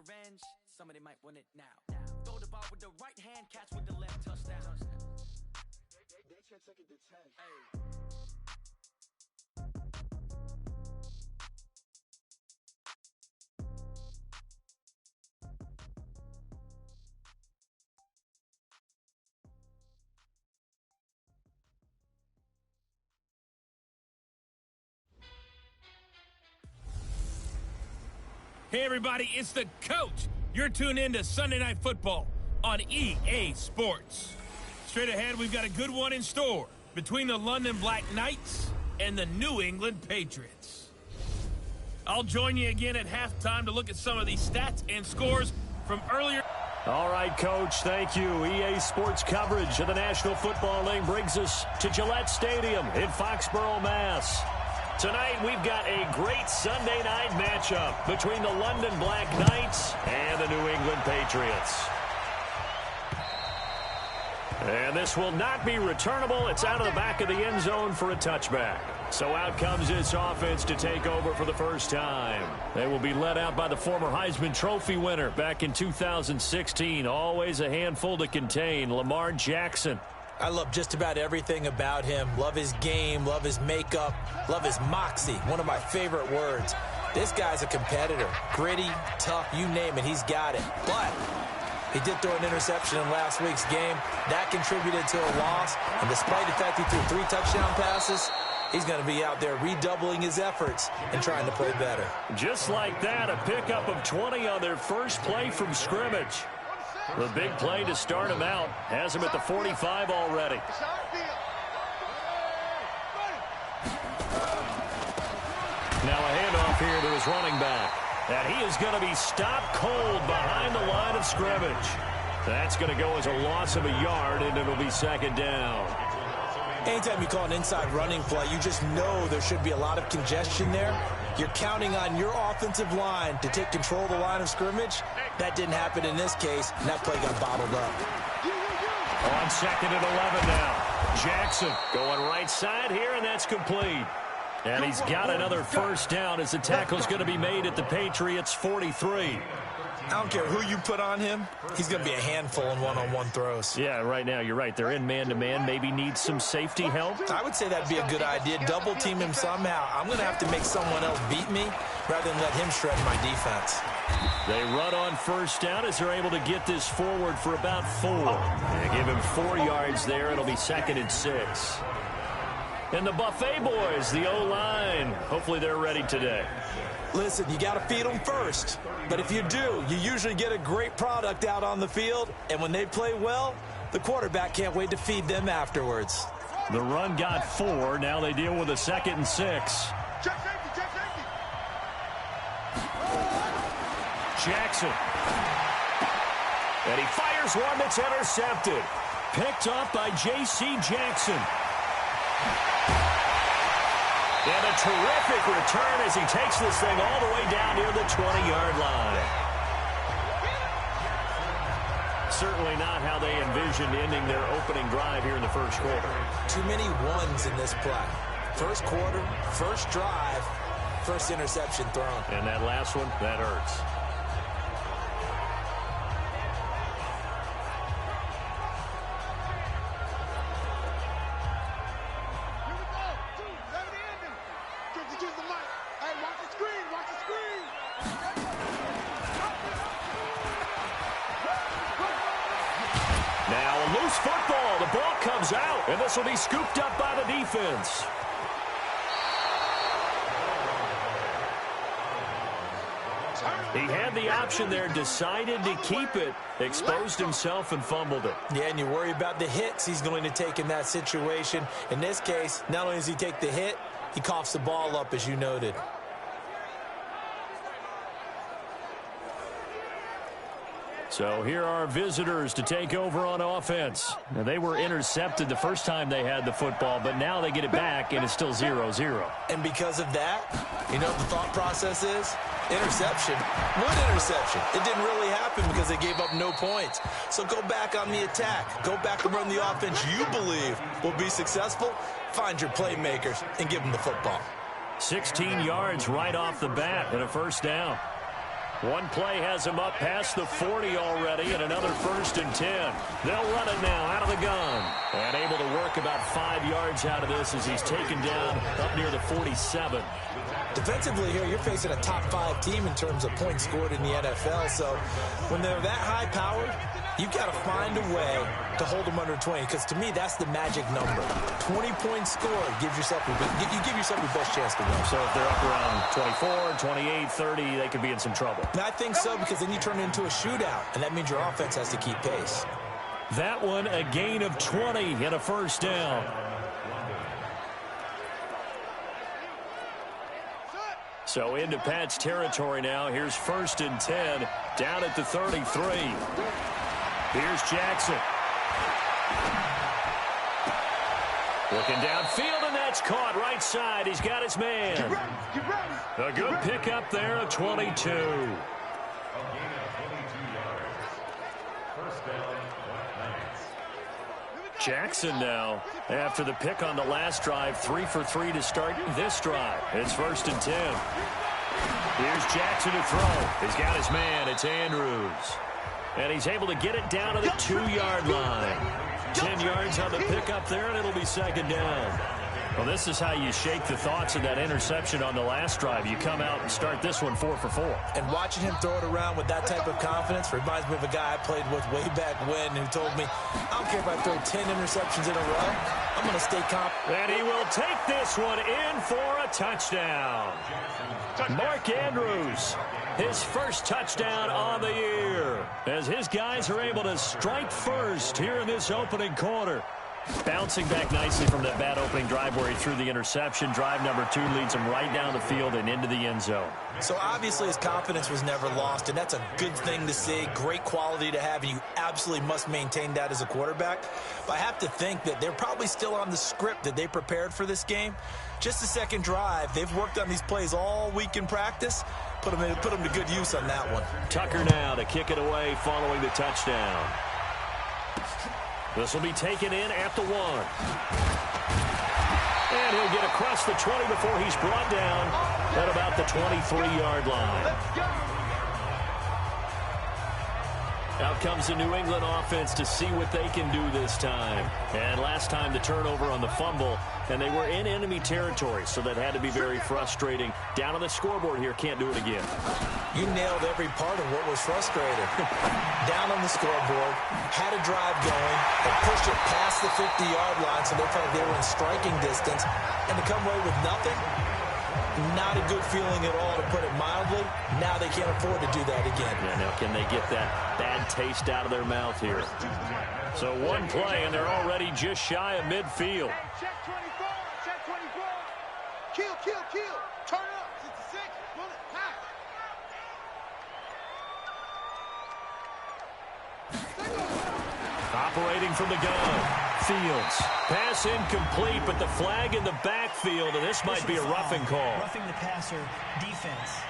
revenge, somebody might win it now. Throw the ball with the right hand, catch with the left, touchdown. They can't take it to 10. Hey. Hey everybody, it's the coach. You're tuned in to Sunday Night Football on EA Sports. Straight ahead, we've got a good one in store between the London Black Knights and the New England Patriots. I'll join you again at halftime to look at some of these stats and scores from earlier. All right, Coach, thank you. EA Sports coverage of the National Football League brings us to Gillette Stadium in Foxborough, Mass. Tonight, we've got a great Sunday night matchup between the London Black Knights and the New England Patriots. And this will not be returnable. It's out of the back of the end zone for a touchback. So out comes this offense to take over for the first time. They will be led out by the former Heisman Trophy winner back in 2016. Always a handful to contain, Lamar Jackson. I love just about everything about him. Love his game, love his makeup, love his moxie. One of my favorite words. This guy's a competitor. Gritty, tough, you name it, he's got it. But he did throw an interception in last week's game. That contributed to a loss. And despite the fact he threw 3 touchdown passes, he's going to be out there redoubling his efforts and trying to play better. Just like that, a pickup of 20 on their first play from scrimmage. The big play to start him out has him at the 45 already. Now a handoff here to his running back. And he is going to be stopped cold behind the line of scrimmage. That's going to go as a loss of a yard, and it'll be second down. Anytime you call an inside running play, you just know there should be a lot of congestion there. You're counting on your offensive line to take control of the line of scrimmage. That didn't happen in this case, and that play got bottled up. On second and 11 now. Jackson going right side here, and that's complete. And he's got another first down as the tackle's going to be made at the Patriots' 43. I don't care who you put on him. He's going to be a handful in one-on-one throws. Yeah, right now, you're right. They're in man-to-man. Maybe need some safety help. I would say that'd be a good idea. Double team him somehow. I'm going to have to make someone else beat me rather than let him shred my defense. They run on first down as they're able to get this forward for about 4. They give him 4 yards there. It'll be second and 6. And the Buffet boys, the O-line, hopefully they're ready today. Listen, you got to feed them first. But if you do, you usually get a great product out on the field. And when they play well, the quarterback can't wait to feed them afterwards. The run got 4. Now they deal with a second and 6. Jackson. And he fires one that's intercepted. Picked up by J.C. Jackson. And a terrific return as he takes this thing all the way down near the 20-yard line. Certainly not how they envisioned ending their opening drive here in the first quarter. Too many ones in this play. First quarter, first drive, first interception thrown. And that last one, that hurts. Football, the ball comes out, and this will be scooped up by the defense. He had the option there, decided to keep it, exposed himself and fumbled it. Yeah, and you worry about the hits he's going to take in that situation. In this case, not only does he take the hit, he coughs the ball up, as you noted. So here are visitors to take over on offense. Now, they were intercepted the first time they had the football, but now they get it back, and it's still 0-0. And because of that, you know what the thought process is? Interception. What interception? It didn't really happen because they gave up no points. So go back on the attack. Go back and run the offense you believe will be successful. Find your playmakers and give them the football. 16 yards right off the bat and a first down. One play has him up past the 40 already, and another 1st and 10. They'll run it now out of the gun. And able to work about 5 yards out of this as he's taken down up near the 47. Defensively here, you're facing a top 5 team in terms of points scored in the NFL. So when they're that high-powered, you've got to find a way to hold them under 20, because to me, that's the magic number. 20 points scored gives yourself you give yourself your best chance to win. So if they're up around 24, 28, 30, they could be in some trouble. And I think so, because then you turn it into a shootout, and that means your offense has to keep pace. That one, a gain of 20 and a 1st down. So into Pat's territory now. Here's 1st and 10, down at the 33. Here's Jackson. Looking downfield, and that's caught right side. He's got his man. A good pickup there of 22. Jackson now, after the pick on the last drive, 3 for 3 to start this drive. It's 1st and 10. Here's Jackson to throw. He's got his man. It's Andrews. And he's able to get it down to the 2-yard line. 10 yards on the pickup there, and it'll be 2nd down. Well, this is how you shake the thoughts of that interception on the last drive. You come out and start this one 4 for 4. And watching him throw it around with that type of confidence reminds me of a guy I played with way back when who told me, I don't care if I throw 10 interceptions in a row, I'm going to stay confident. And he will take this one in for a touchdown. Mark Andrews, his first touchdown on the year, as his guys are able to strike first here in this opening quarter. Bouncing back nicely from that bad opening drive where he threw the interception. Drive number 2 leads him right down the field and into the end zone. So obviously his confidence was never lost, and that's a good thing to see. Great quality to have, and you absolutely must maintain that as a quarterback. But I have to think that they're probably still on the script that they prepared for this game. Just the second drive. They've worked on these plays all week in practice. Put them to good use on that one. Tucker now to kick it away following the touchdown. This will be taken in at the 1. And he'll get across the 20 before he's brought down at about the 23-yard line. Out comes the New England offense to see what they can do this time. And last time the turnover on the fumble, and they were in enemy territory, so that had to be very frustrating. Down on the scoreboard here, can't do it again. You nailed every part of what was frustrating. Down on the scoreboard, had a drive going, they pushed it past the 50-yard line, so they felt like they were in striking distance, and to come away with nothing, not a good feeling at all, to put it mildly. Now they can't afford to do that again. Yeah, now can they get that bad taste out of their mouth here? So one play, and they're already just shy of midfield. Check 24, check 24. Kill, kill, kill. Turn up. 66, bullet, pass. Operating from the gun. Fields. Pass incomplete, but the flag in the backfield, and this might be a roughing call. Roughing the passer, defense.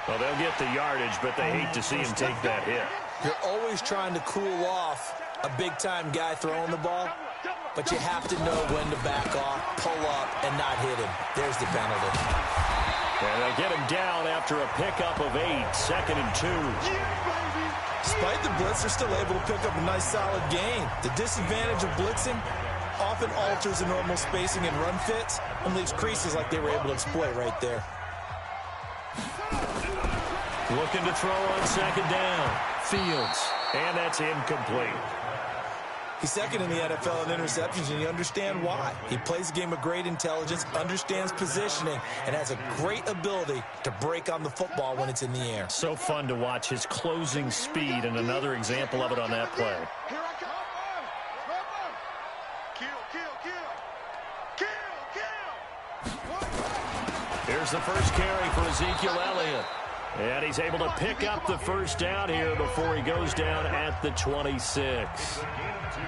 Well, they'll get the yardage, but they hate to see him take that hit. You're always trying to cool off a big-time guy throwing the ball, but you have to know when to back off, pull up, and not hit him. There's the penalty. And they get him down after a pickup of 8, 2nd and 2. Despite the blitz, they're still able to pick up a nice, solid gain. The disadvantage of blitzing often alters the normal spacing and run fits and leaves creases like they were able to exploit right there. Looking to throw on 2nd down. Fields. And that's incomplete. He's second in the NFL in interceptions, and you understand why. He plays a game of great intelligence, understands positioning, and has a great ability to break on the football when it's in the air. So fun to watch his closing speed, and another example of it on that play. Here I come. Kill. Here's the first carry for Ezekiel Elliott. And he's able to pick up the first down here before he goes down at the 26.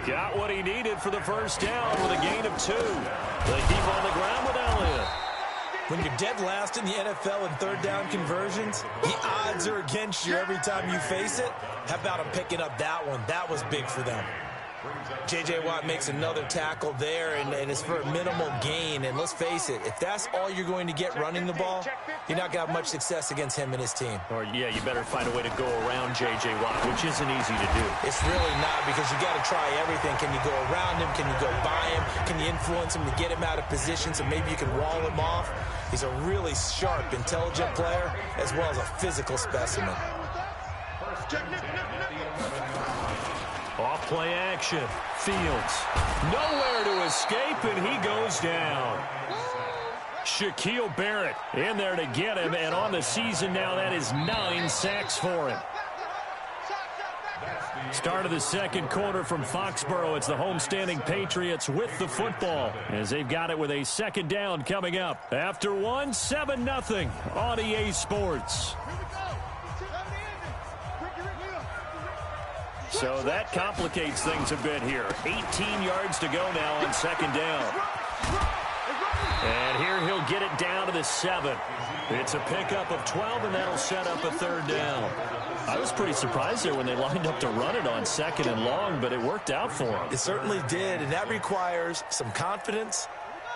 Got what he needed for the first down with a gain of 2. They keep on the ground with Elliott. When you're dead last in the NFL in 3rd down conversions, the odds are against you every time you face it. How about him picking up that one? That was big for them. J.J. Watt makes another tackle there, and it's for a minimal gain. And let's face it, if that's all you're going to get running the ball, you're not going to have much success against him and his team. Or, yeah, you better find a way to go around J.J. Watt, which isn't easy to do. It's really not, because you got to try everything. Can you go around him? Can you go by him? Can you influence him to get him out of position so maybe you can wall him off? He's a really sharp, intelligent player, as well as a physical specimen. Off play action. Fields. Nowhere to escape, and he goes down. Shaquille Barrett in there to get him, and on the season now, that is 9 sacks for him. Start of the second quarter from Foxborough. It's the homestanding Patriots with the football, as they've got it with a second down coming up. After 7-0 on EA Sports. So that complicates things a bit here. 18 yards to go now on second down. And here he'll get it down to the 7. It's a pickup of 12, and that'll set up a third down. I was pretty surprised there when they lined up to run it on second and long, but it worked out for them. It certainly did, and that requires some confidence,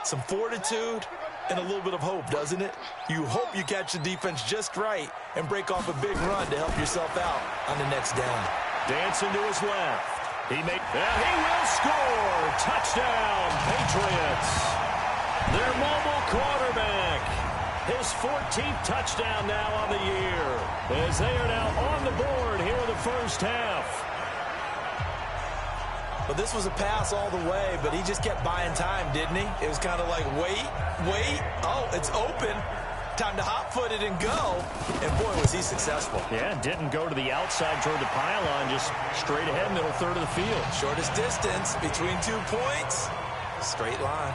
some fortitude, and a little bit of hope, doesn't it? You hope you catch the defense just right and break off a big run to help yourself out on the next down. Dancing to his left. He will score. Touchdown, Patriots. Their mobile quarterback. His 14th touchdown now on the year, as they are now on the board here in the first half. Well, this was a pass all the way, but he just kept buying time, didn't he? It was kind of like, wait. Oh, it's open. Time to hot-foot it and go. And, boy, was he successful. Yeah, didn't go to the outside toward the pylon, just straight ahead, middle third of the field. Shortest distance between 2 points. Straight line.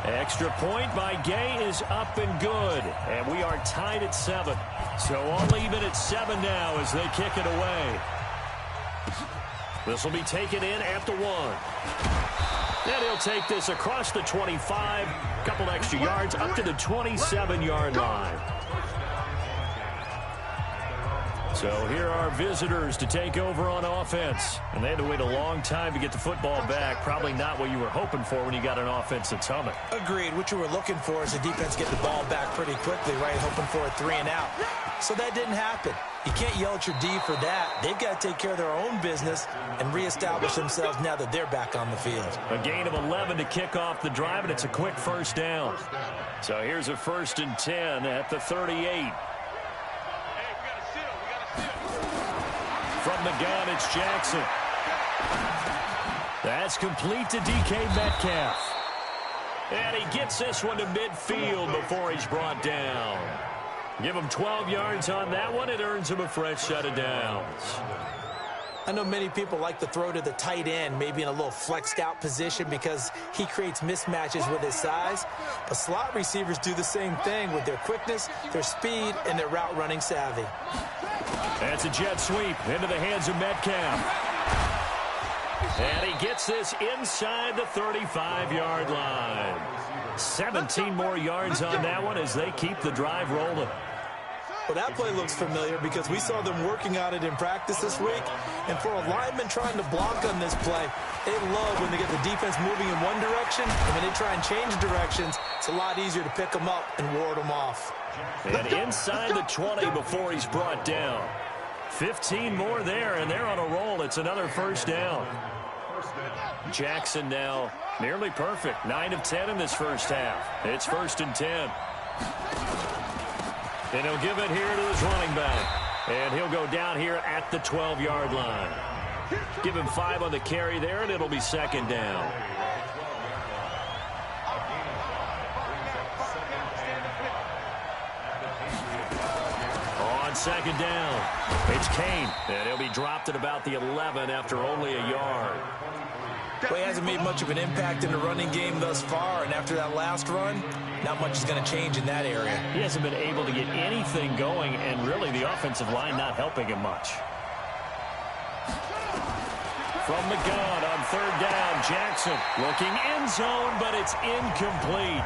Extra point by Gay is up and good. And we are tied at 7. So all even at 7 now as they kick it away. This will be taken in at the 1. And he'll take this across the 25. Couple extra yards up to the 27-yard line. So here are visitors to take over on offense. And they had to wait a long time to get the football back. Probably not what you were hoping for when you got an offense that's humming. Agreed. What you were looking for is the defense get the ball back pretty quickly, right? Hoping for a 3 and out. So that didn't happen. You can't yell at your D for that. They've got to take care of their own business and reestablish themselves now that they're back on the field. A gain of 11 to kick off the drive, and it's a quick first down. So here's a 1st and 10 at the 38. From the gun, it's Jackson. That's complete to DK Metcalf. And he gets this one to midfield before he's brought down. Give him 12 yards on that one. It earns him a fresh set of downs. I know many people like to throw to the tight end, maybe in a little flexed out position because he creates mismatches with his size. But slot receivers do the same thing with their quickness, their speed, and their route running savvy. That's a jet sweep into the hands of Metcalf. And he gets this inside the 35-yard line. 17 more yards on that one as they keep the drive rolling. Well, that play looks familiar because we saw them working on it in practice this week. And for a lineman trying to block on this play, they love when they get the defense moving in one direction. And when they try and change directions, it's a lot easier to pick them up and ward them off. And inside the 20 before he's brought down. 15 more there, and they're on a roll. It's another first down. Jackson now nearly perfect. 9 of 10 in this first half. It's 1st and 10. And he'll give it here to his running back. And he'll go down here at the 12-yard line. Give him 5 on the carry there, and it'll be 2nd down. On 2nd down, it's Kane. And he'll be dropped at about the 11 after only a yard. Well, he hasn't made much of an impact in the running game thus far, and after that last run, not much is going to change in that area. He hasn't been able to get anything going, and really the offensive line not helping him much. From the gun on 3rd down, Jackson looking end zone, but it's incomplete.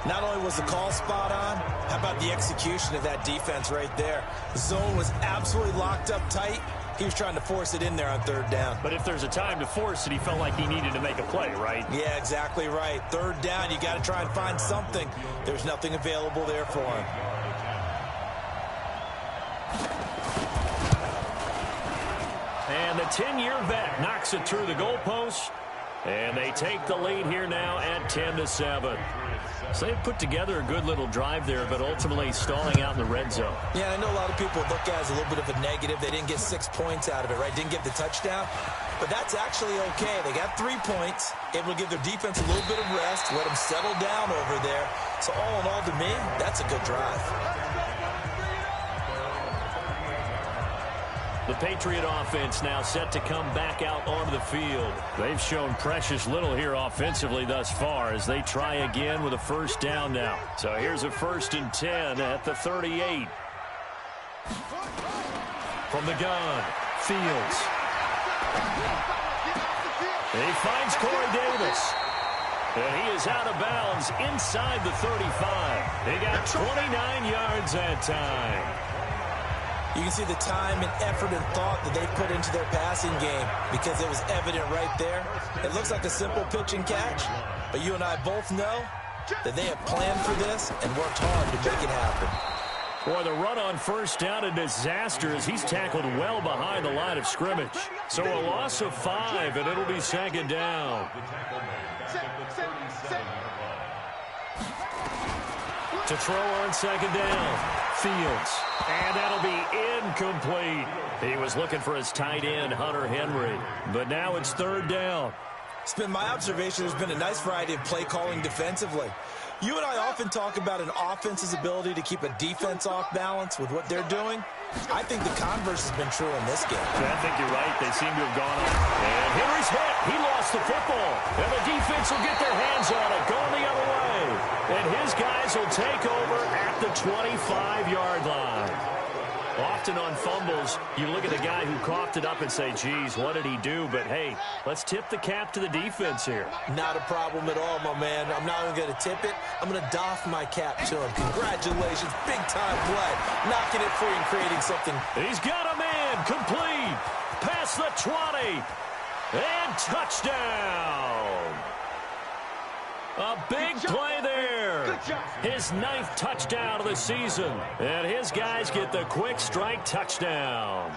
Not only was the call spot on, how about the execution of that defense right there? The zone was absolutely locked up tight. He was trying to force it in there on third down. But if there's a time to force it, he felt like he needed to make a play, right? Yeah, exactly right. Third down, you got to try and find something. There's nothing available there for him. And the 10-year vet knocks it through the goalpost. And they take the lead here now at 10-7. So they put together a good little drive there, but ultimately stalling out in the red zone. Yeah, I know a lot of people look at it as a little bit of a negative. They didn't get 6 points out of it, right? Didn't get the touchdown. But that's actually okay. They got 3 points. Able to give their defense a little bit of rest, let them settle down over there. So all in all, to me, that's a good drive. The Patriot offense now set to come back out onto the field. They've shown precious little here offensively thus far as they try again with a first down now. So here's a 1st and 10 at the 38. From the gun, Fields. He finds Corey Davis. And he is out of bounds inside the 35. He got 29 yards that time. You can see the time and effort and thought that they put into their passing game because it was evident right there. It looks like a simple pitch and catch, but you and I both know that they have planned for this and worked hard to make it happen. Boy, the run on first down, a disaster as he's tackled well behind the line of scrimmage. So a loss of 5, and it'll be 2nd down. To throw on 2nd down, Fields. And that'll be incomplete. He was looking for his tight end, Hunter Henry. But now it's 3rd down. It's been my observation there's been a nice variety of play calling defensively. You and I often talk about an offense's ability to keep a defense off balance with what they're doing. I think the converse has been true in this game. I think you're right. They seem to have gone up. And Henry's hit. He lost the football. And the defense will get their hands on it, going the other way. And his guys will take over at the 25-yard line. Often on fumbles, you look at the guy who coughed it up and say, geez, what did he do? But, hey, let's tip the cap to the defense here. Not a problem at all, my man. I'm not even going to tip it. I'm going to doff my cap to him. Congratulations. Big-time play. Knocking it free and creating something. He's got a man. Complete. Past the 20. And touchdown. A big play there. His 9th touchdown of the season. And his guys get the quick strike touchdown.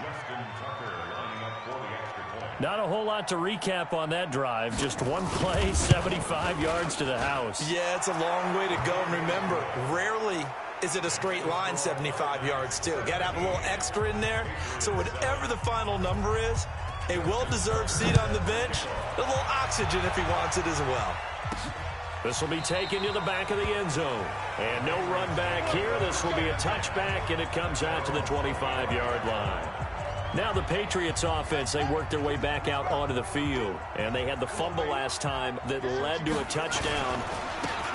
Not a whole lot to recap on that drive. Just one play, 75 yards to the house. Yeah, it's a long way to go. And remember, rarely is it a straight line 75 yards, too. Got to have a little extra in there. So whatever the final number is, a well-deserved seat on the bench, a little oxygen if he wants it as well. This will be taken to the back of the end zone. And no run back here. This will be a touchback, and it comes out to the 25-yard line. Now the Patriots offense, they worked their way back out onto the field. And they had the fumble last time that led to a touchdown.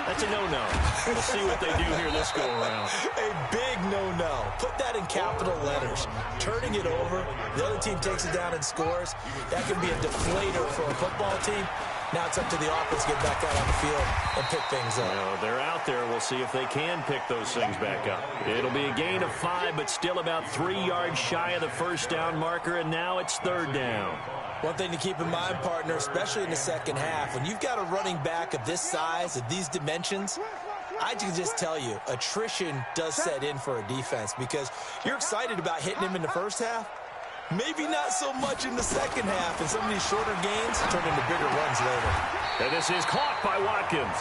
That's a no-no. We'll see what they do here this go-around. A big no-no. Put that in capital letters. Turning it over, the other team takes it down and scores. That can be a deflator for a football team. Now it's up to the offense to get back out on the field and pick things up. Well, they're out there. We'll see if they can pick those things back up. It'll be a gain of 5, but still about 3 yards shy of the first down marker, and now it's 3rd down. One thing to keep in mind, partner, especially in the second half, when you've got a running back of this size, of these dimensions, I can just tell you, attrition does set in for a defense because you're excited about hitting him in the first half. Maybe not so much in the second half, and some of these shorter gains turn into bigger runs later. And this is caught by Watkins.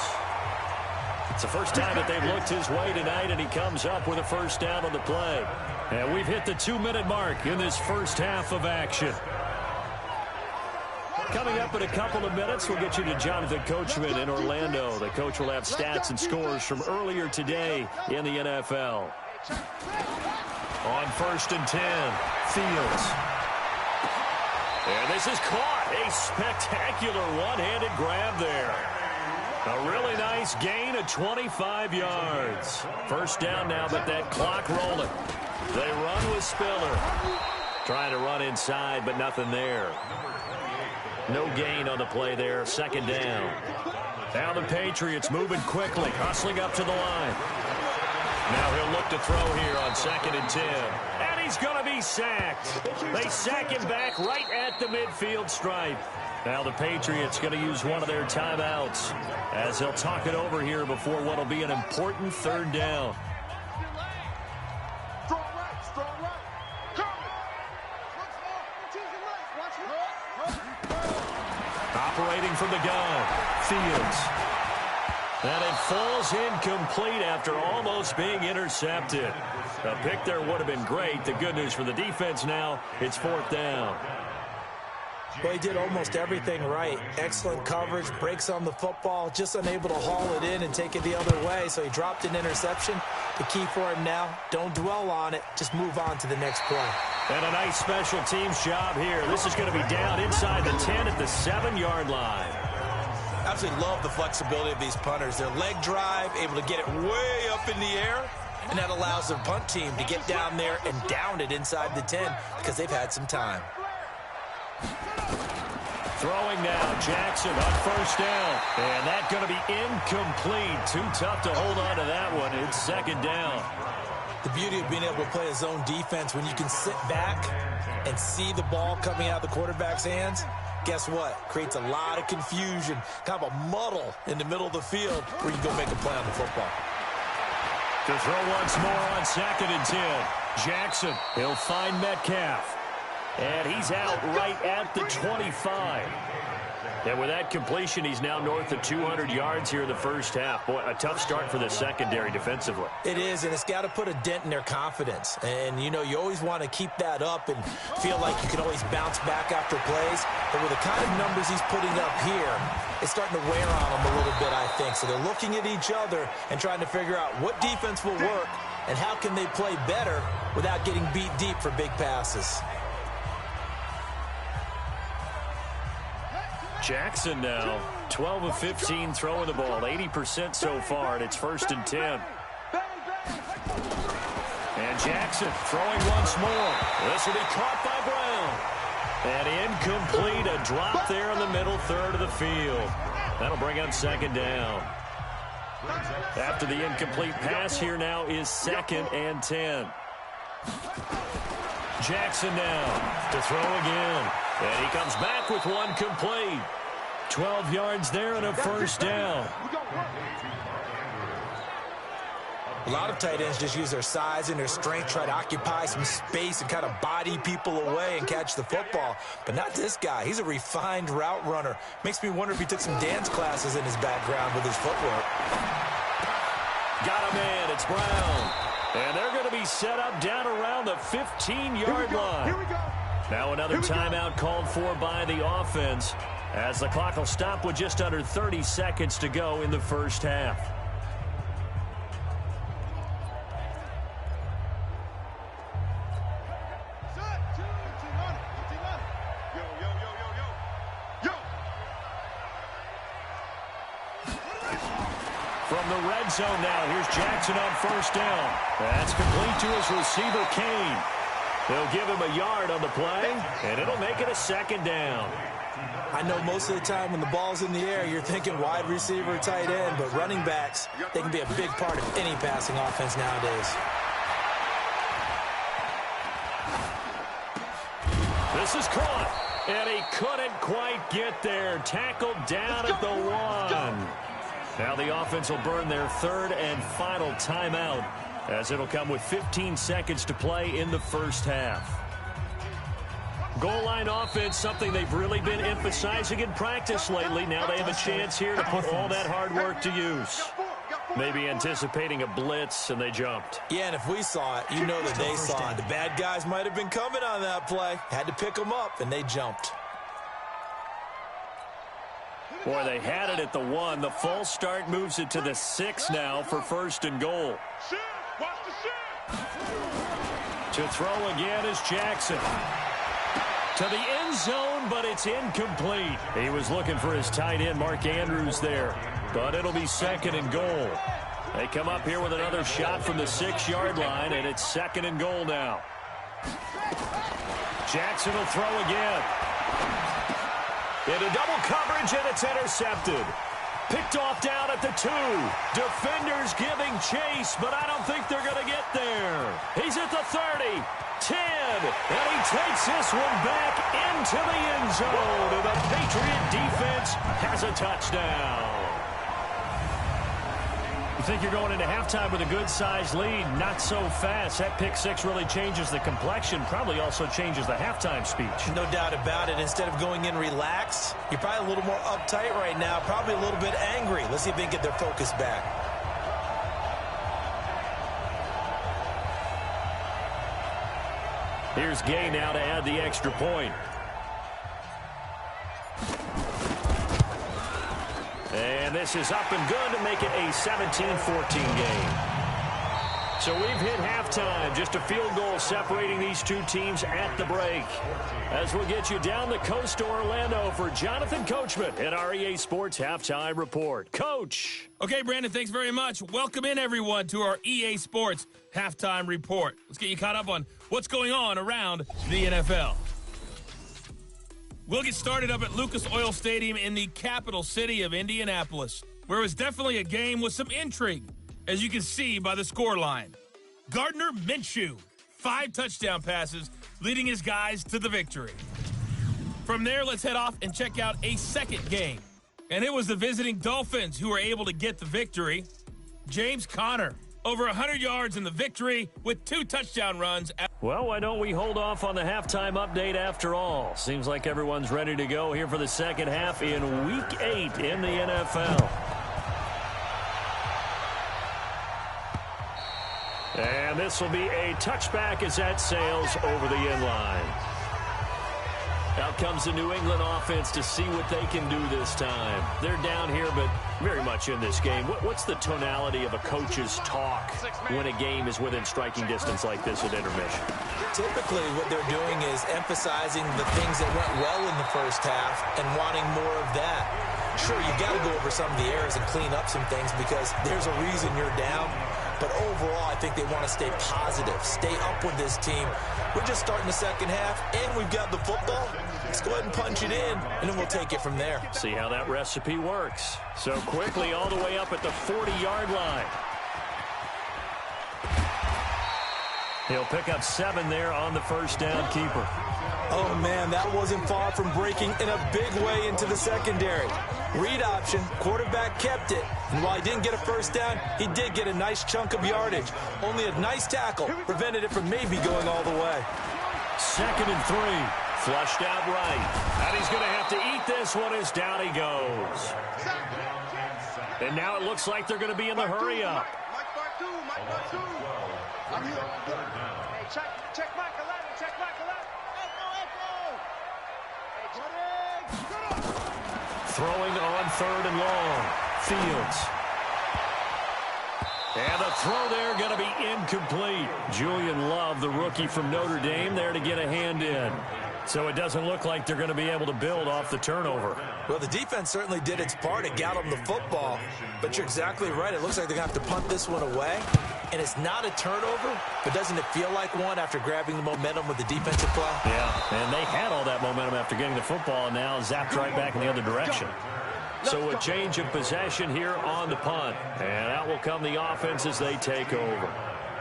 It's the first time that they've looked his way tonight, and he comes up with a first down on the play. And we've hit the 2-minute mark in this first half of action. Coming up in a couple of minutes, we'll get you to Jonathan Coachman in Orlando. The coach will have stats and scores from earlier today in the NFL. On 1st and 10, Fields. And this is caught. A spectacular one-handed grab there. A really nice gain of 25 yards. First down now, but that clock rolling. They run with Spiller. Trying to run inside, but nothing there. No gain on the play there. 2nd down. Now the Patriots moving quickly, hustling up to the line. Now he'll look to throw here on 2nd and 10. And he's going to be sacked. They sack him back right at the midfield stripe. Now the Patriots going to use one of their timeouts as they'll talk it over here before what will be an important 3rd down. Operating from the gun, Fields. And it falls incomplete after almost being intercepted. A pick there would have been great. The good news for the defense now, it's 4th down. Well, he did almost everything right. Excellent coverage, breaks on the football, just unable to haul it in and take it the other way, so he dropped an interception. The key for him now, don't dwell on it, just move on to the next play. And a nice special teams job here. This is going to be down inside the 10 at the 7-yard line. Absolutely love the flexibility of these punters. Their leg drive, able to get it way up in the air, and that allows their punt team to get down there and down it inside the 10 because they've had some time. Throwing now, Jackson on 1st down. And that's going to be incomplete. Too tough to hold on to that one. It's 2nd down. The beauty of being able to play a zone defense when you can sit back and see the ball coming out of the quarterback's hands, guess what? Creates a lot of confusion, kind of a muddle in the middle of the field where you go make a play on the football. To throw once more on 2nd and 10. Jackson, he'll find Metcalf. And he's out right at the 25. And with that completion, he's now north of 200 yards here in the first half. Boy, a tough start for the secondary defensively. It is, and it's got to put a dent in their confidence. And, you know, you always want to keep that up and feel like you can always bounce back after plays. But with the kind of numbers he's putting up here, it's starting to wear on them a little bit, I think. So they're looking at each other and trying to figure out what defense will work and how can they play better without getting beat deep for big passes. Jackson now, 12 of 15 throwing the ball, 80% so far, and it's 1st and 10. And Jackson throwing once more. This will be caught by Brown. And incomplete, a drop there in the middle 3rd of the field. That'll bring up 2nd down. After the incomplete pass, here now is 2nd and 10. Jackson now to throw again. And he comes back with one complete. 12 yards there and a 1st down. A lot of tight ends just use their size and their strength, try to occupy some space and kind of body people away and catch the football. But not this guy. He's a refined route runner. Makes me wonder if he took some dance classes in his background with his footwork. Got a man. It's Brown. And they're going to be set up down around the 15-yard line. Here we go. Now another timeout called for by the offense as the clock will stop with just under 30 seconds to go in the first half. From the red zone now, here's Jackson on 1st down. That's complete to his receiver, Kane. They'll give him a yard on the play, and it'll make it a 2nd down. I know most of the time when the ball's in the air, you're thinking wide receiver, tight end, but running backs, they can be a big part of any passing offense nowadays. This is caught, and he couldn't quite get there. Tackled down at the 1. Now the offense will burn their 3rd and final timeout, as it'll come with 15 seconds to play in the first half. Goal line offense, something they've really been emphasizing in practice lately. Now they have a chance here to put all that hard work to use. Maybe anticipating a blitz, and they jumped. Yeah, and if we saw it, you know that they saw it. The bad guys might have been coming on that play. Had to pick them up, and they jumped. Boy, they had it at the 1. The false start moves it to the 6 now for 1st and goal. To throw again is Jackson. To the end zone, but it's incomplete. He was looking for his tight end, Mark Andrews, there. But it'll be 2nd and goal. They come up here with another shot from the 6-yard line, and it's 2nd and goal now. Jackson will throw again. Into double coverage, and it's intercepted. Picked off down at the 2. Defenders giving chase, but I don't think they're going to get there. He's at the 30, 10, and he takes this one back into the end zone. And the Patriot defense has a touchdown. You think you're going into halftime with a good-sized lead? Not so fast. That pick six really changes the complexion, probably also changes the halftime speech. No doubt about it. Instead of going in relaxed, you're probably a little more uptight right now, probably a little bit angry. Let's see if they can get their focus back. Here's Gay now to add the extra point. And this is up and good to make it a 17-14 game. So we've hit halftime. Just a field goal separating these two teams at the break. As we'll get you down the coast to Orlando for Jonathan Coachman at our EA Sports Halftime Report. Coach. Okay, Brandon, thanks very much. Welcome in, everyone, to our EA Sports Halftime Report. Let's get you caught up on what's going on around the NFL. We'll get started up at Lucas Oil Stadium in the capital city of Indianapolis, where it was definitely a game with some intrigue, as you can see by the scoreline. Gardner Minshew, 5 touchdown passes, leading his guys to the victory. From there, let's head off and check out a second game. And it was the visiting Dolphins who were able to get the victory. James Conner, over 100 yards in the victory with 2 touchdown runs. Well, why don't we hold off on the halftime update after all? Seems like everyone's ready to go here for the second half in Week 8 in the NFL. And this will be a touchback as that sails over the end line. Out comes the New England offense to see what they can do this time. They're down here, but very much in this game. What's the tonality of a coach's talk when a game is within striking distance like this at intermission? Typically, what they're doing is emphasizing the things that went well in the first half and wanting more of that. Sure, you've got to go over some of the errors and clean up some things because there's a reason you're down. But overall, I think they want to stay positive, stay up with this team. We're just starting the second half, and we've got the football. Let's go ahead and punch it in, and then we'll take it from there. See how that recipe works. So quickly all the way up at the 40-yard line. He'll pick up 7 there on the first down keeper. Oh, man, that wasn't far from breaking in a big way into the secondary. Read option, quarterback kept it, and while he didn't get a first down, he did get a nice chunk of yardage. Only a nice tackle prevented it from maybe going all the way. 2nd and 3, flushed out right. And he's going to have to eat this one as down he goes. And now it looks like they're going to be in the hurry up. Hey, check Mike 11, check Mike 11. Throwing on 3rd and long. Fields. And the throw there going to be incomplete. Julian Love, the rookie from Notre Dame, there to get a hand in. So it doesn't look like they're going to be able to build off the turnover. Well, the defense certainly did its part. It got them the football. But you're exactly right. It looks like they're going to have to punt this one away. And it's not a turnover, but doesn't it feel like one after grabbing the momentum with the defensive play? Yeah, and they had all that momentum after getting the football and now zapped right back in the other direction. So a change of possession here on the punt. And out will come the offense as they take over.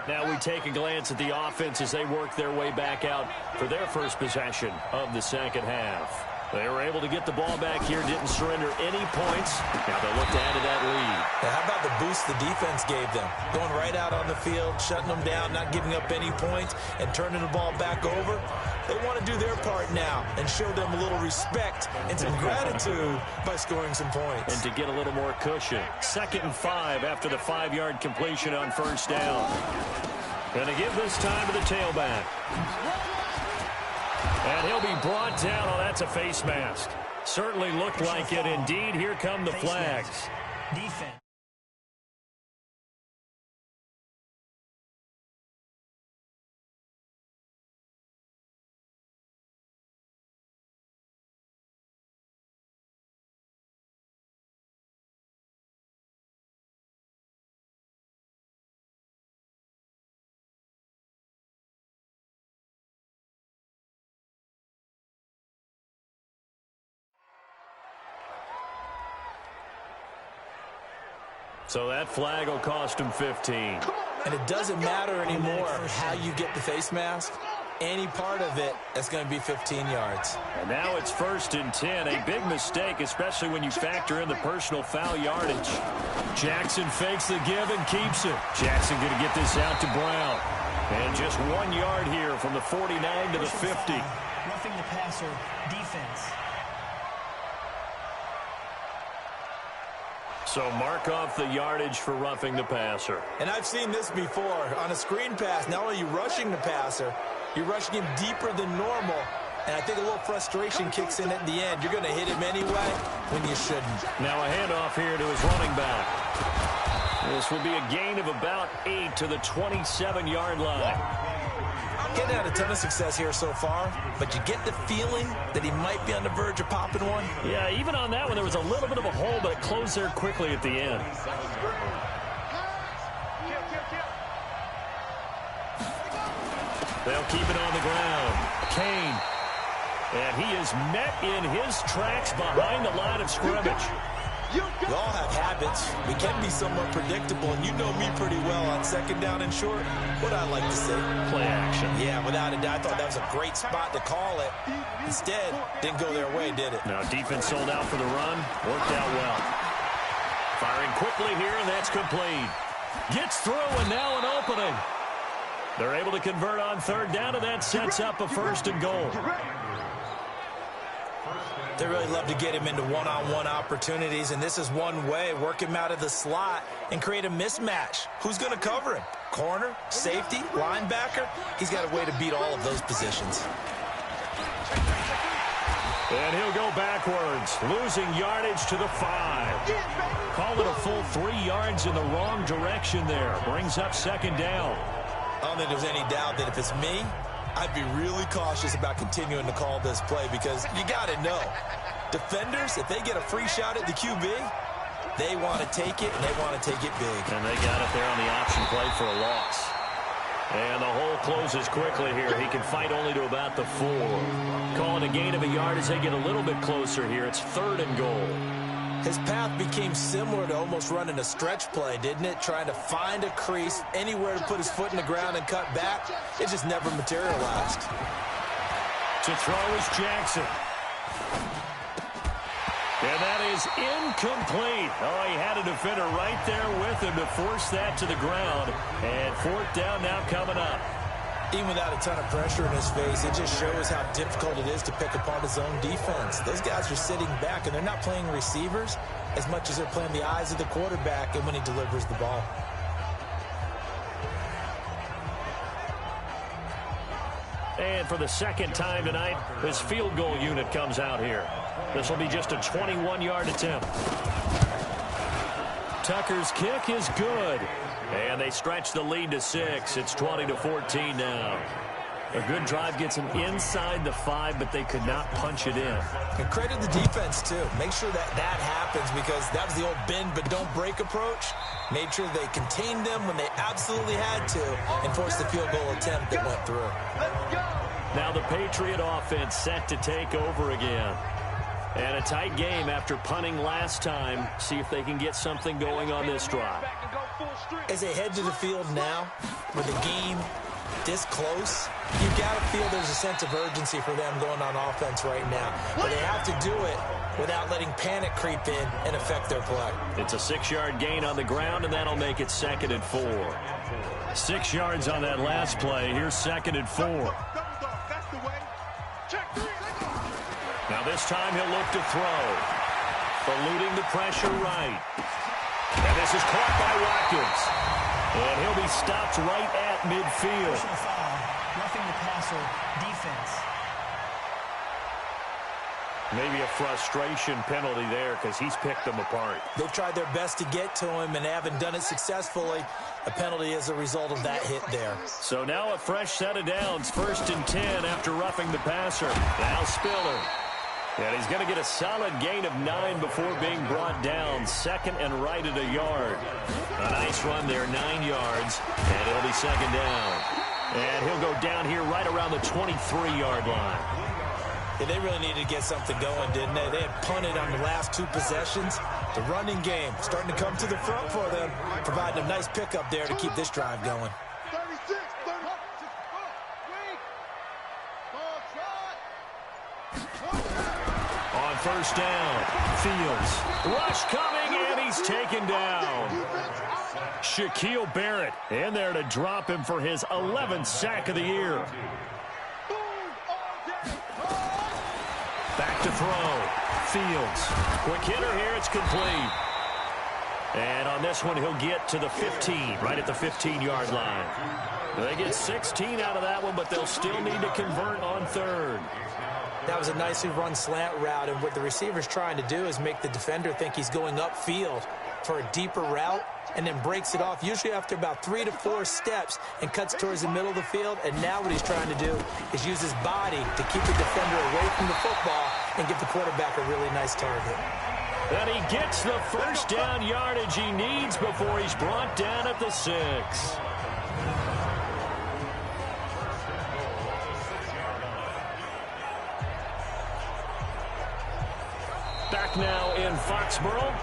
Now we take a glance at the offense as they work their way back out for their first possession of the second half. They were able to get the ball back here, didn't surrender any points. Now they look to add to that lead. Now, how about the boost the defense gave them? Going right out on the field, shutting them down, not giving up any points, and turning the ball back over. They want to do their part now and show them a little respect and some gratitude by scoring some points. And to get a little more cushion. 2nd and 5 after the 5-yard completion on first down. Going to give this time to the tailback. And he'll be brought down. Oh, that's a face mask. Certainly looked like it. Indeed, here come the flags. Defense. So that flag will cost him 15. And it doesn't matter anymore how you get the face mask. Any part of it, that's going to be 15 yards. And now it's 1st and 10. A big mistake, especially when you factor in the personal foul yardage. Jackson fakes the give and keeps it. Jackson going to get this out to Brown. And just 1 yard here from the 49 to the 50. Roughing the passer, defense. So mark off the yardage for roughing the passer. And I've seen this before. On a screen pass, not only are you rushing the passer, you're rushing him deeper than normal. And I think a little frustration kicks in at the end. You're going to hit him anyway when you shouldn't. Now a handoff here to his running back. This will be a gain of about 8 to the 27-yard line. Getting out a ton of success here so far, but you get the feeling that he might be on the verge of popping one. Yeah, even on that one, there was a little bit of a hole, but it closed there quickly at the end. They'll keep it on the ground. Kane. And he is met in his tracks behind the line of scrimmage. We all have habits. We can be somewhat predictable, and you know me pretty well on 2nd down and short. What I like to say. Play action. Yeah, without a doubt, I thought that was a great spot to call it. Instead, didn't go their way, did it? Now, defense sold out for the run. Worked out well. Firing quickly here, and that's complete. Gets through, and now an opening. They're able to convert on 3rd down, and that sets up a 1st and goal. They really love to get him into one-on-one opportunities, and this is one way. Work him out of the slot and create a mismatch. Who's going to cover him? Corner, safety, linebacker? He's got a way to beat all of those positions. And he'll go backwards, losing yardage to the 5. Call it a full 3 yards in the wrong direction there. Brings up 2nd down. I don't think there's any doubt that if it's me, I'd be really cautious about continuing to call this play because you got to know, defenders, if they get a free shot at the QB, they want to take it, and they want to take it big. And they got it there on the option play for a loss. And the hole closes quickly here. He can fight only to about the 4. Calling a gain of a yard as they get a little bit closer here. It's 3rd and goal. His path became similar to almost running a stretch play, didn't it? Trying to find a crease, anywhere to put his foot in the ground and cut back. It just never materialized. To throw is Jackson. And that is incomplete. Oh, he had a defender right there with him to force that to the ground. And 4th down now coming up. Even without a ton of pressure in his face, it just shows how difficult it is to pick apart his own defense. Those guys are sitting back, and they're not playing receivers as much as they're playing the eyes of the quarterback and when he delivers the ball. And for the 2nd time tonight, this field goal unit comes out here. This will be just a 21-yard attempt. Tucker's kick is good. And they stretch the lead to 6. It's 20-14 now. A good drive gets them inside the 5, but they could not punch it in. And credit the defense, too. Make sure that happens because that was the old bend but don't break approach. Made sure they contained them when they absolutely had to and forced the field goal attempt that went through. Now the Patriot offense set to take over again. And a tight game after punting last time. See if they can get something going on this drive. As they head to the field now, with the game this close, you've got to feel there's a sense of urgency for them going on offense right now. But they have to do it without letting panic creep in and affect their play. It's a 6-yard gain on the ground, and that'll make it 2nd and 4. 6 yards on that last play. Here's 2nd and 4. Now this time he'll look to throw. Eluding the pressure right. And this is caught by Watkins. And he'll be stopped right at midfield. Personal foul, roughing the passer, defense. Maybe a frustration penalty there because he's picked them apart. They've tried their best to get to him and haven't done it successfully. A penalty as a result of that hit there. So now a fresh set of downs. 1st and 10 after roughing the passer. Now Spiller. And he's going to get a solid gain of 9 before being brought down. 2nd and right at a yard. A nice run there, 9 yards. And it'll be 2nd down. And he'll go down here right around the 23-yard line. Yeah, they really needed to get something going, didn't they? They had punted on the last 2 possessions. The running game starting to come to the front for them, providing a nice pickup there to keep this drive going. 36, 34, 3. On first down, Fields. Rush coming, and he's taken down. Shaquille Barrett in there to drop him for his 11th sack of the year. Back to throw. Fields. Quick hitter here. It's complete. And on this one, he'll get to the 15, right at the 15-yard line. They get 16 out of that one, but they'll still need to convert on third. That was a nicely run slant route, and what the receiver's trying to do is make the defender think he's going upfield for a deeper route, and then breaks it off, usually after about 3 to 4 steps, and cuts towards the middle of the field. And now what he's trying to do is use his body to keep the defender away from the football and give the quarterback a really nice target. And he gets the first down yardage he needs before he's brought down at the 6. Back now in Foxborough.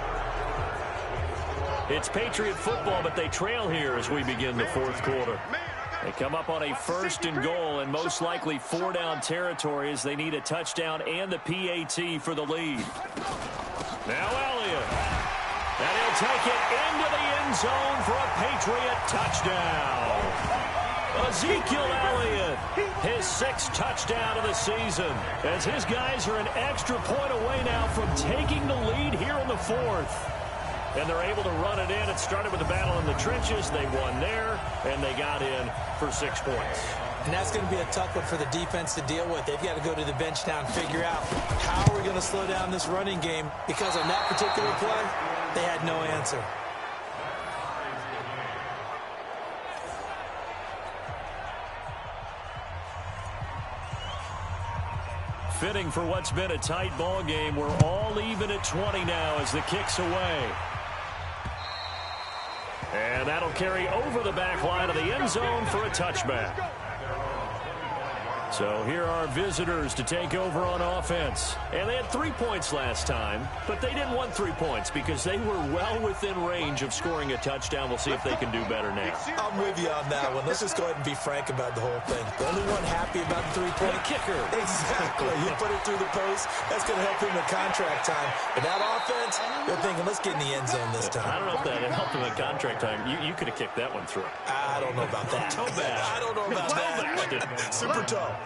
It's Patriot football, but they trail here as we begin the 4th quarter. They come up on a 1st and goal, and most likely 4-down territory as they need a touchdown and the PAT for the lead. Now Elliott. And he'll take it into the end zone for a Patriot touchdown. Ezekiel Elliott, his 6th touchdown of the season, as his guys are an extra point away now from taking the lead here in the 4th. And they're able to run it in. It started with a battle in the trenches. They won there, and they got in for 6 points. And that's going to be a tough one for the defense to deal with. They've got to go to the bench now and figure out how are we going to slow down this running game, because on that particular play, they had no answer. Fitting for what's been a tight ball game. We're all even at 20 now as the kick's away. And that'll carry over the back line of the end zone for a touchback. So here are visitors to take over on offense. And they had 3 points last time, but they didn't want 3 points because they were well within range of scoring a touchdown. We'll see if they can do better now. I'm with you on that one. Let's just go ahead and be frank about the whole thing. The only one happy about the 3-point kicker. Exactly. You put it through the post. That's going to help him in contract time. But that offense, they're thinking, let's get in the end zone this time. I don't know if that helped him in contract time. You could have kicked that one through. I don't know about that. I don't know about that. Super tough.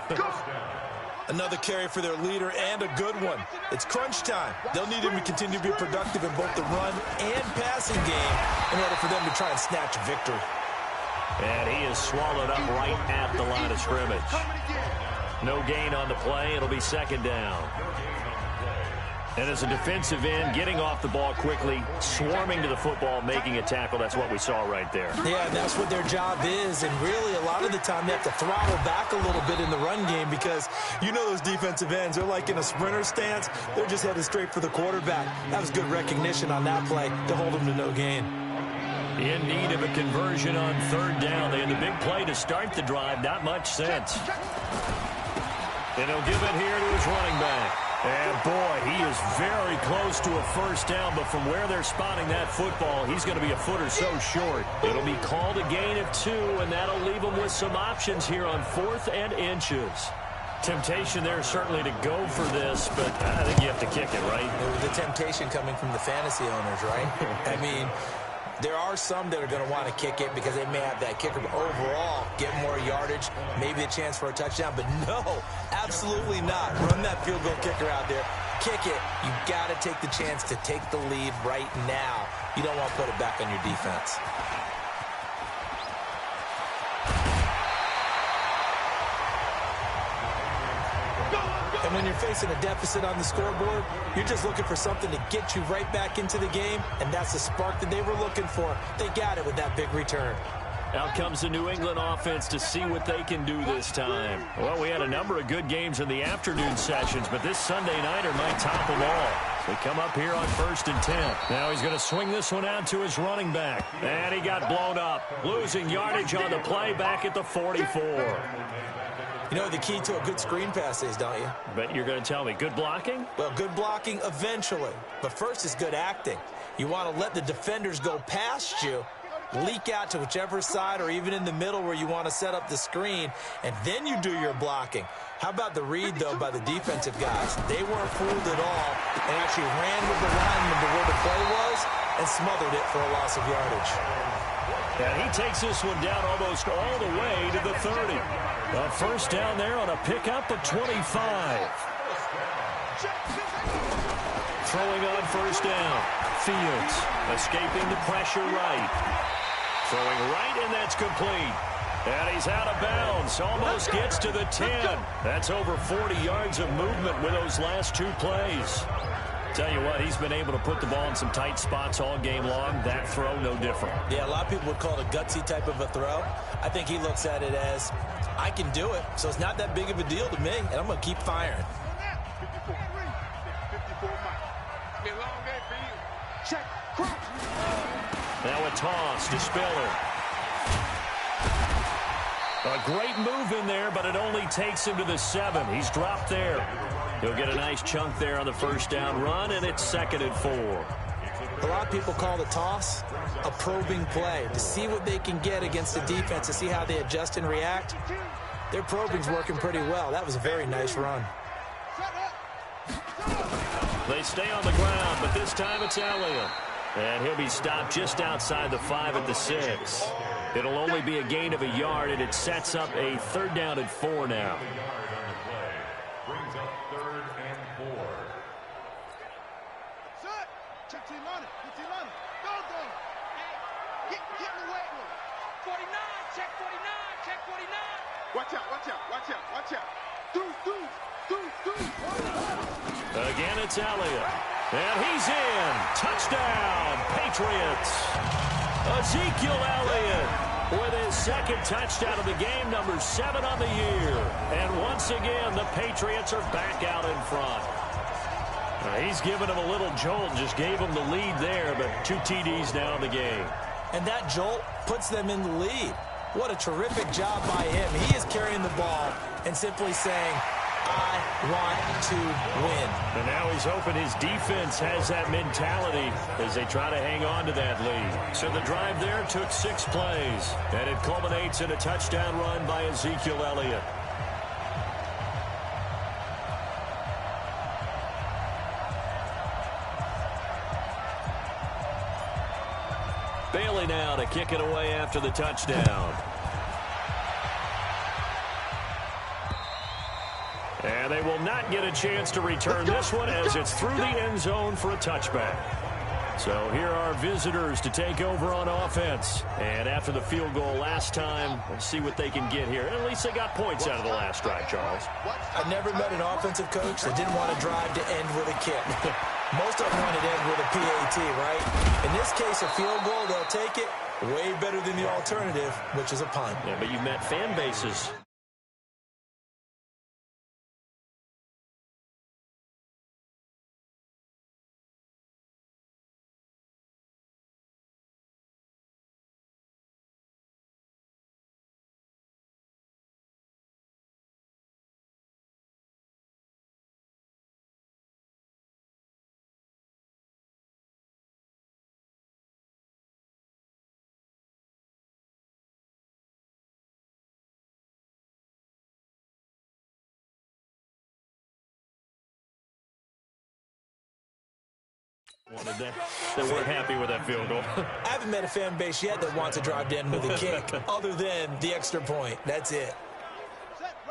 Another carry for their leader, and a good one. It's crunch time. They'll need him to continue to be productive in both the run and passing game in order for them to try and snatch a victory. And he is swallowed up right at the line of scrimmage. No gain on the play. It'll be 2nd down. And as a defensive end, getting off the ball quickly, swarming to the football, making a tackle, that's what we saw right there. Yeah, and that's what their job is. And really, a lot of the time, they have to throttle back a little bit in the run game because you know those defensive ends, they're like in a sprinter stance. They're just headed straight for the quarterback. That was good recognition on that play to hold them to no gain. In need of a conversion on 3rd down. They had the big play to start the drive. Not much sense. And he'll give it here to his running back. And, boy, he is very close to a 1st down, but from where they're spotting that football, he's going to be a foot or so short. It'll be called a gain of 2, and that'll leave him with some options here on 4th and inches. Temptation there certainly to go for this, but I think you have to kick it, right? The temptation coming from the fantasy owners, right? I mean, there are some that are going to want to kick it because they may have that kicker, but overall, get more yardage, maybe a chance for a touchdown. But no, absolutely not. Run that field goal kicker out there. Kick it. You've got to take the chance to take the lead right now. You don't want to put it back on your defense. And when you're facing a deficit on the scoreboard, you're just looking for something to get you right back into the game, and that's the spark that they were looking for. They got it with that big return. Out comes the New England offense to see what they can do this time. Well, we had a number of good games in the afternoon sessions, but this Sunday nighter might top them all. They come up here on 1st and 10. Now he's going to swing this one out to his running back. And he got blown up, losing yardage on the play back at the 44. You know the key to a good screen pass is, don't you? Bet you're going to tell me. Good blocking? Well, good blocking eventually. But first is good acting. You want to let the defenders go past you, leak out to whichever side or even in the middle where you want to set up the screen, and then you do your blocking. How about the read, though, by the defensive guys? They weren't fooled at all and actually ran with the lineman to where the play was and smothered it for a loss of yardage. And he takes this one down almost all the way to the 30. A first down there on a pickup of 25. Throwing on first down. Fields escaping the pressure right. Throwing right, and that's complete. And he's out of bounds. Almost gets to the 10. That's over 40 yards of movement with those last two plays. Tell you what, he's been able to put the ball in some tight spots all game long. That throw, no different. Yeah, a lot of people would call it a gutsy type of a throw. I think he looks at it as, I can do it, so it's not that big of a deal to me, and I'm going to keep firing. 54 miles. Be a long day for you. Check. Now a toss to Spiller. A great move in there, but it only takes him to the 7. He's dropped there. He'll get a nice chunk there on the first down run, and it's 2nd and 4. A lot of people call the toss a probing play to see what they can get against the defense, to see how they adjust and react. Their probing's working pretty well. That was a very nice run. They stay on the ground, but this time it's Elliott. And he'll be stopped just outside the 5 at the 6. It'll only be a gain of a yard, and it sets up a 3rd down and 4 now. Brings up 3rd and 4. Set. Check team on it. Get team on it. Go. Hey, get in the way. 49. Check 49. Check 49. Watch out. Do. Again, it's Elliott. And he's in. Touchdown, Patriots. Ezekiel Elliott with his 2nd touchdown of the game, number 7 on the year. And once again, the Patriots are back out in front. He's given him a little jolt, just gave him the lead there, but 2 TDs now in the game. And that jolt puts them in the lead. What a terrific job by him. He is carrying the ball and simply saying, I want to win. And now he's hoping his defense has that mentality as they try to hang on to that lead. So the drive there took 6 plays, and it culminates in a touchdown run by Ezekiel Elliott. Bailey now to kick it away after the touchdown. And they will not get a chance to return this one as it's through the end zone for a touchback. So here are visitors to take over on offense. And after the field goal last time, we'll see what they can get here. At least they got points out of the last drive, Charles. I've never met an offensive coach that didn't want to drive to end with a kick. Most of them want to end with a PAT, right? In this case, a field goal, they'll take it. Way better than the alternative, which is a punt. Yeah, but you've met fan bases. They weren't happy with that field goal. I haven't met a fan base yet that wants to drive to end with a kick, other than the extra point. That's it.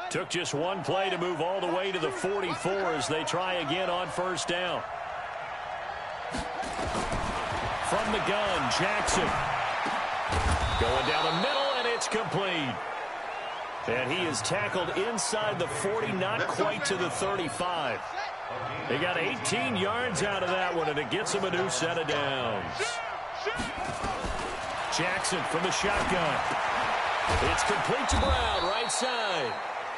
Took just one play to move all the way to the 44 as they try again on first down. From the gun, Jackson. Going down the middle, and it's complete. And he is tackled inside the 40, not quite to the 35. They got 18 yards out of that one, and it gets him a new set of downs. Jackson from the shotgun. It's complete to Brown, right side.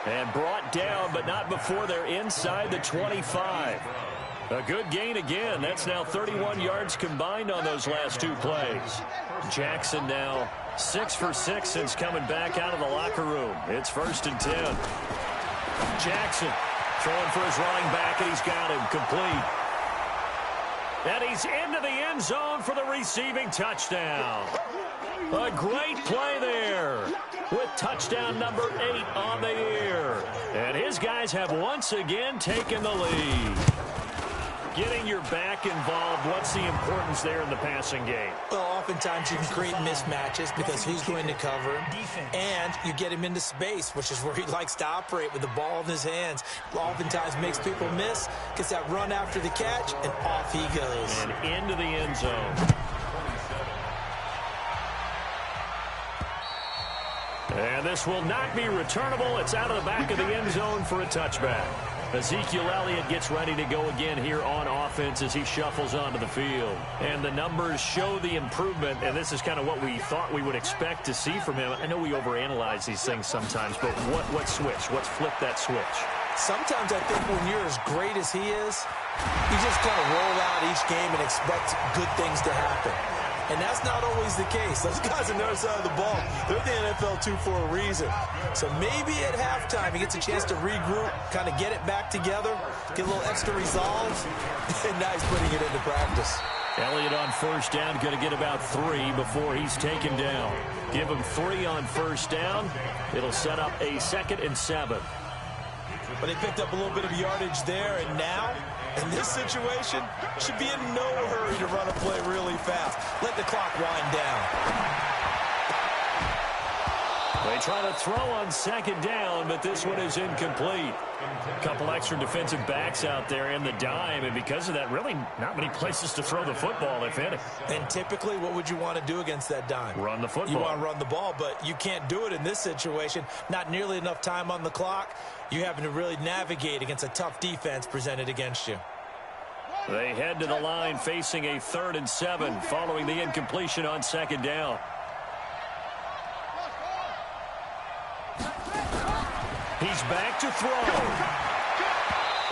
And brought down, but not before they're inside the 25. A good gain again. That's now 31 yards combined on those last 2 plays. Jackson now 6 for 6 since coming back out of the locker room. It's 1st and 10. Jackson throwing for his running back, and he's got him complete. And he's into the end zone for the receiving touchdown. A great play there with touchdown number 8 on the year. And his guys have once again taken the lead. Getting your back involved, what's the importance there in the passing game? Well, oftentimes you can create mismatches because who's going to cover him, and you get him into space, which is where he likes to operate with the ball in his hands. Oftentimes makes people miss, gets that run after the catch, and off he goes. And into the end zone. And this will not be returnable. It's out of the back of the end zone for a touchback. Ezekiel Elliott gets ready to go again here on offense as he shuffles onto the field. And the numbers show the improvement, and this is kind of what we thought we would expect to see from him. I know we overanalyze these things sometimes, but what switch? What's flipped that switch? Sometimes I think when you're as great as he is, you just kind of roll out each game and expect good things to happen. And that's not always the case. Those guys on the other side of the ball, they're the NFL 2 for a reason. So maybe at halftime he gets a chance to regroup, kind of get it back together, get a little extra resolve, and now he's putting it into practice. Elliott on first down, going to get about 3 before he's taken down. Give him 3 on first down. It'll set up a 2nd and 7. But they picked up a little bit of yardage there, and now, in this situation, should be in no hurry to run a play really fast. Let the clock wind down. They try to throw on 2nd down, but this one is incomplete. A couple extra defensive backs out there in the dime, and because of that, really not many places to throw the football, if any. And typically, what would you want to do against that dime? Run the football. You want to run the ball, but you can't do it in this situation. Not nearly enough time on the clock. You having to really navigate against a tough defense presented against you. They head to the line facing a 3rd and 7 following the incompletion on 2nd down. He's back to throw.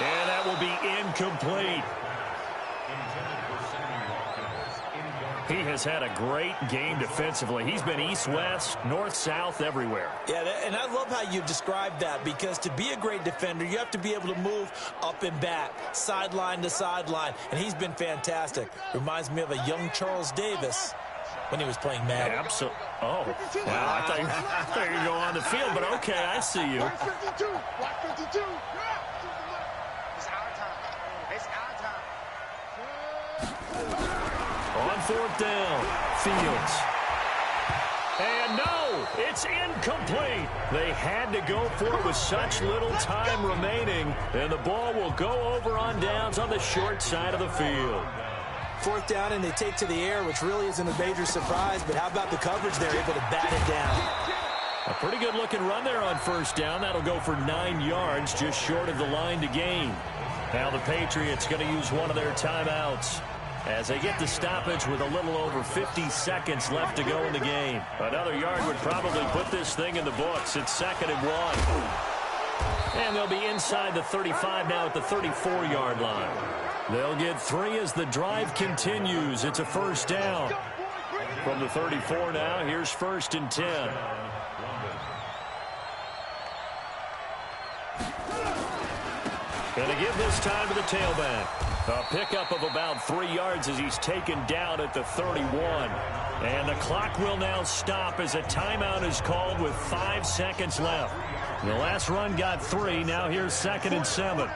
And that will be incomplete. He has had a great game defensively. He's been east-west, north-south, everywhere. Yeah, and I love how you described that, because to be a great defender, you have to be able to move up and back, sideline to sideline, and he's been fantastic. Reminds me of a young Charles Davis when he was playing Madden. Absolutely. Oh, wow, I thought you were going to go on the field, but okay, I see you. Block 52. Block 52. It's our time. It's our time. On 4th down, Fields. And no, it's incomplete. They had to go for it with such little time remaining, and the ball will go over on downs on the short side of the field. 4th down, and they take to the air, which really isn't a major surprise, but how about the coverage? They're able to bat it down. A pretty good-looking run there on 1st down. That'll go for 9 yards, just short of the line to gain. Now the Patriots going to use one of their timeouts as they get the stoppage with a little over 50 seconds left to go in the game. Another yard would probably put this thing in the books. It's 2nd and 1. And they'll be inside the 35 now at the 34-yard line. They'll get 3 as the drive continues. It's a 1st down. From the 34 now, here's 1st and 10. Going to give this time to the tailback. A pickup of about 3 yards as he's taken down at the 31. And the clock will now stop as a timeout is called with 5 seconds left. The last run got 3. Now here's 2nd and 7.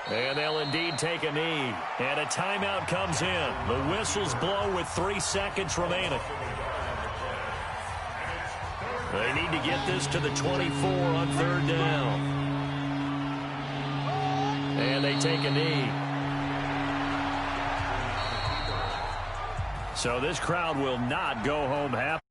And they'll indeed take a knee. And a timeout comes in. The whistles blow with 3 seconds remaining. They need to get this to the 24 on 3rd down. And they take a knee. So this crowd will not go home happy.